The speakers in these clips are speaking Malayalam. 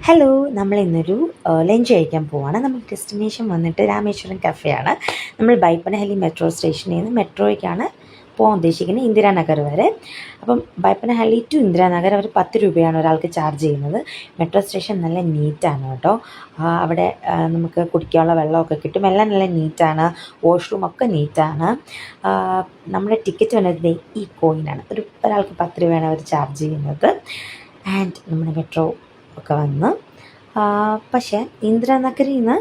ഹലോ, നമ്മളിന്നൊരു ലഞ്ച് കഴിക്കാൻ പോവാണ്. നമ്മുടെ ഡെസ്റ്റിനേഷൻ വന്നിട്ട് രാമേശ്വരം കഫേയാണ്. നമ്മൾ ബൈപ്പനഹള്ളി മെട്രോ സ്റ്റേഷനിൽ നിന്ന് മെട്രോയ്ക്കാണ് പോകാൻ ഉദ്ദേശിക്കുന്നത്, ഇന്ദിരാനഗർ വരെ. അപ്പം ബൈപ്പനഹള്ളി ടു ഇന്ദിരാനഗർ അവർ 10 രൂപയാണ് ഒരാൾക്ക് ചാർജ് ചെയ്യുന്നത്. മെട്രോ സ്റ്റേഷൻ നല്ല നീറ്റാണ് കേട്ടോ. അവിടെ നമുക്ക് കുടിക്കാനുള്ള വെള്ളമൊക്കെ കിട്ടും. എല്ലാം നല്ല നീറ്റാണ്. വാഷ്റൂമൊക്കെ നീറ്റാണ്. നമ്മുടെ ടിക്കറ്റ് വന്നത് ഈ കോയിനാണ്. ഒരാൾക്ക് 10 രൂപയാണ് അവർ ചാർജ് ചെയ്യുന്നത്. ആൻഡ് നമ്മുടെ മെട്രോ ഒക്കെ വന്ന് പക്ഷേ ഇന്ദിരാനഗറിൽ നിന്ന്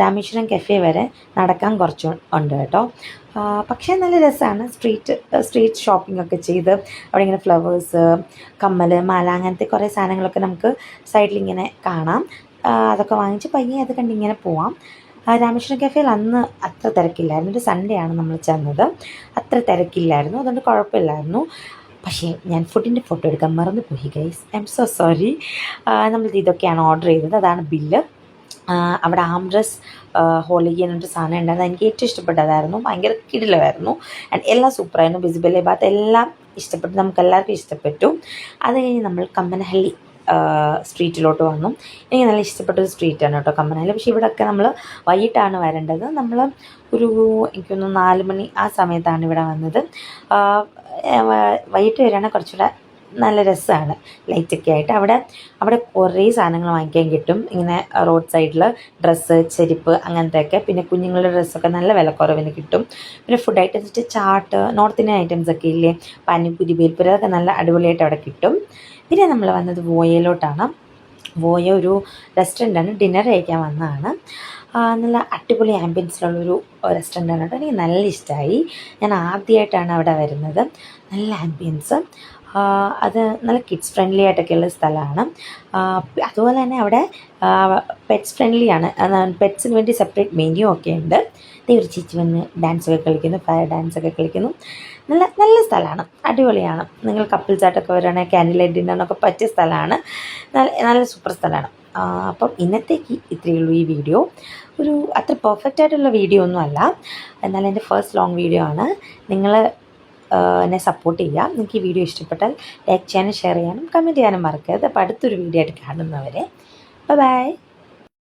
രാമേശ്വരം കഫേ വരെ നടക്കാൻ കുറച്ച് ഉണ്ട് കേട്ടോ. പക്ഷേ നല്ല രസമാണ്. സ്ട്രീറ്റ് ഷോപ്പിംഗ് ഒക്കെ ചെയ്ത് അവിടെ ഇങ്ങനെ ഫ്ലവേഴ്സ്, കമ്മൽ, മാല, അങ്ങനത്തെ കുറേ സാധനങ്ങളൊക്കെ നമുക്ക് സൈഡിലിങ്ങനെ കാണാം. അതൊക്കെ വാങ്ങിച്ച് പയ്യെ അത് കണ്ടിങ്ങനെ പോവാം. രാമേശ്വരം കഫേയിൽ അന്ന് അത്ര തിരക്കില്ലായിരുന്നു. ഒരു സൺഡേ ആണ് നമ്മൾ ചെന്നത്. അത്ര തിരക്കില്ലായിരുന്നു, അതുകൊണ്ട് കുഴപ്പമില്ലായിരുന്നു. പക്ഷേ ഞാൻ ഫുഡിൻ്റെ ഫോട്ടോ എടുക്കാൻ മറന്നു പോയി guys. I M so sorry. നമ്മൾ ഇതൊക്കെയാണ് ഓർഡർ ചെയ്തത്. അതാണ് ബില്ല്. അവിടെ ആംഡ്രസ് ഹോളിഗി എന്നൊരു സാധനം ഉണ്ടായിരുന്നു. എനിക്ക് ഏറ്റവും ഇഷ്ടപ്പെട്ടതായിരുന്നു. ഭയങ്കര കിടിലമായിരുന്നു. ആൻഡ് എല്ലാം സൂപ്പറായിരുന്നു. ബിസിബെല്ലെ ബാത്ത് എല്ലാം ഇഷ്ടപ്പെട്ടു. നമുക്കെല്ലാവർക്കും ഇഷ്ടപ്പെട്ടു. അത് കഴിഞ്ഞ് നമ്മൾ കമ്മനഹള്ളി സ്ട്രീറ്റിലോട്ട് വന്നു. എനിക്ക് നല്ല ഇഷ്ടപ്പെട്ടൊരു സ്ട്രീറ്റാണ് കേട്ടോ കമ്മനഹള്ളി. പക്ഷേ ഇവിടെയൊക്കെ നമ്മൾ വൈകിട്ടാണ് വരേണ്ടത്. നമ്മൾ എനിക്കൊന്ന് 4 മണി ആ സമയത്താണ് ഇവിടെ വന്നത്. വൈകിട്ട് വരികയാണെങ്കിൽ കുറച്ചുകൂടെ നല്ല രസമാണ്, ലൈറ്റൊക്കെ ആയിട്ട്. അവിടെ കുറേ സാധനങ്ങൾ വാങ്ങിക്കാൻ കിട്ടും. ഇങ്ങനെ റോഡ് സൈഡിൽ ഡ്രസ്സ്, ചെരുപ്പ്, അങ്ങനത്തെയൊക്കെ. പിന്നെ കുഞ്ഞുങ്ങളുടെ ഡ്രസ്സൊക്കെ നല്ല വിലക്കുറവിന് കിട്ടും. പിന്നെ food items, chaat, north Indian ഐറ്റംസൊക്കെ ഇല്ലേ, പാനിപ്പൂരി, ബേൽപൂരി, അതൊക്കെ നല്ല അടിപൊളിയായിട്ട് അവിടെ കിട്ടും. പിന്നെ നമ്മൾ വന്നത് വോയയിലോട്ടാണ്. വോയ ഒരു റെസ്റ്റോറൻ്റാണ്. ഡിന്നർ കഴിക്കാൻ വന്നതാണ്. നല്ല അടിപൊളി ആംബിയൻസിലുള്ളൊരു റെസ്റ്റോറൻ്റാണ് കേട്ടോ. എനിക്ക് നല്ല ഇഷ്ടമായി. ഞാൻ ആദ്യമായിട്ടാണ് അവിടെ വരുന്നത്. നല്ല ആംബിയൻസ്. അത് നല്ല കിഡ്സ് ഫ്രണ്ട്ലി ആയിട്ടൊക്കെയുള്ള സ്ഥലമാണ്. അതുപോലെ തന്നെ അവിടെ പെറ്റ്സ് ഫ്രണ്ട്ലിയാണ്. പെറ്റ്സിന് വേണ്ടി സെപ്പറേറ്റ് മെനു ഒക്കെ ഉണ്ട്. ഒരു ചേച്ചി വന്ന് ഡാൻസൊക്കെ കളിക്കുന്നു, ഫയർ ഡാൻസൊക്കെ കളിക്കുന്നു. നല്ല സ്ഥലമാണ്, അടിപൊളിയാണ്. നിങ്ങൾ കപ്പിൾസായിട്ടൊക്കെ വരികയാണെങ്കിൽ ക്യാൻഡിൽ ലൈറ്റ് ഡിന്നറിനൊക്കെ പറ്റിയ സ്ഥലമാണ്. നല്ല സൂപ്പർ സ്ഥലമാണ്. അപ്പം ഇന്നത്തേക്ക് ഇത്രയേ ഉള്ളൂ ഈ വീഡിയോ. ഒരു അത്ര പെർഫെക്റ്റ് ആയിട്ടുള്ള വീഡിയോ ഒന്നും അല്ല, എന്നാൽ എൻ്റെ ഫസ്റ്റ് ലോങ് വീഡിയോ ആണ്. നിങ്ങൾ എന്നെ സപ്പോർട്ട് ചെയ്യുക. നിങ്ങൾക്ക് ഈ വീഡിയോ ഇഷ്ടപ്പെട്ടാൽ ലൈക്ക് ചെയ്യാനും ഷെയർ ചെയ്യാനും കമൻറ്റ് ചെയ്യാനും മറക്കരുത്. അപ്പോൾ അടുത്തൊരു വീഡിയോ ആയിട്ട് കാണുന്നവരെ ബൈ.